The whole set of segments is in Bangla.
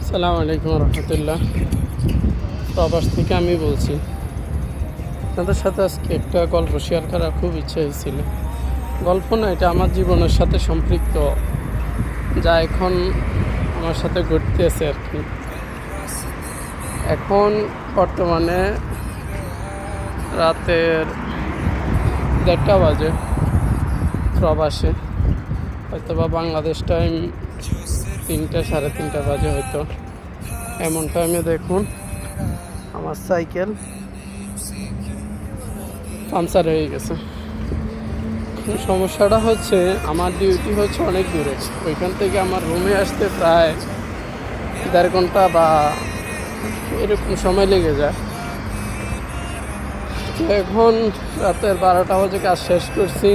আসসালামু আলাইকুম রহমতুল্লাহ। প্রবাস থেকে আমি বলছি। আপনাদের সাথে আজকে একটা গল্প শেয়ার করার খুব ইচ্ছা হয়েছিল। গল্প না, এটা আমার জীবনের সাথে সম্পৃক্ত, যা এখন আমার সাথে ঘটতেছে আর কি। এখন বর্তমানে রাতের 1:30 বাজে প্রবাসে, হয়তো বা বাংলাদেশ টাইম 3টা 3:30 বাজে হয়তো। এমন টাইমে দেখুন আমার সাইকেল পাংচার হয়ে গেছে। সমস্যাটা হচ্ছে আমার ডিউটি হচ্ছে অনেক দূরে, ওইখান থেকে আমার রুমে আসতে প্রায় 1.5 ঘন্টা বা এরকম সময় লেগে যায়। তো এখন রাতের 12টা বাজে কাজ শেষ করছি,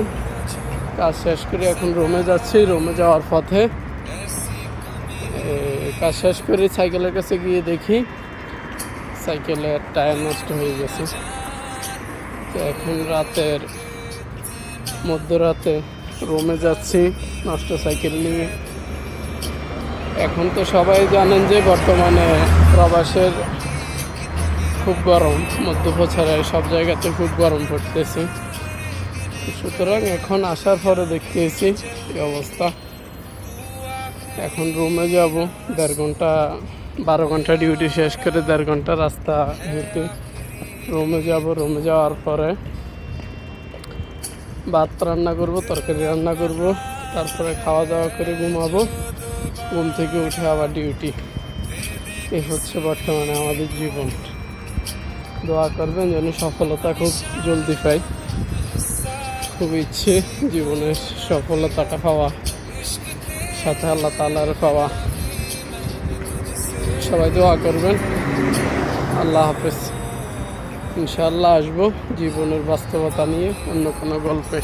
কাজ শেষ করে এখন রুমে যাচ্ছি। রুমে যাওয়ার পথে কাজ শেষ করে সাইকেলের কাছে গিয়ে দেখি সাইকেলের টায়ার নষ্ট হয়ে গেছে। তো এখন রাতের মধ্যরাতে রুমে যাচ্ছি নষ্ট সাইকেল নিয়ে। এখন তো সবাই জানেন যে বর্তমানে প্রবাসের খুব গরম, মধ্যপ্রাচ্যের সব জায়গাতে খুব গরম পড়তেছে। সুতরাং এখন আসার পরে দেখতেছি এই অবস্থা। এখন রুমে যাব, 1.5 ঘন্টা 12 ঘন্টা ডিউটি শেষ করে 1.5 ঘন্টা রাস্তা হেঁটে রুমে যাব। রুমে যাওয়ার পরে ভাত রান্না করব, তরকারি রান্না করব, তারপরে খাওয়া দাওয়া করে ঘুমাবো। ঘুম থেকে উঠে আবার ডিউটি। এই হচ্ছে বর্তমানে আমাদের জীবন। দোয়া করবেন যেন সফলতা খুব জলদি পাই। খুব ইচ্ছে জীবনের সফলতাটা পাওয়া, সাথে আল্লাহ তাআলার পাওয়া। সবাই দোয়া করবেন। আল্লাহ হাফেজ। ইনশাআল্লাহ আসবো জীবনের বাস্তবতা নিয়ে অন্য কোনো গল্পে।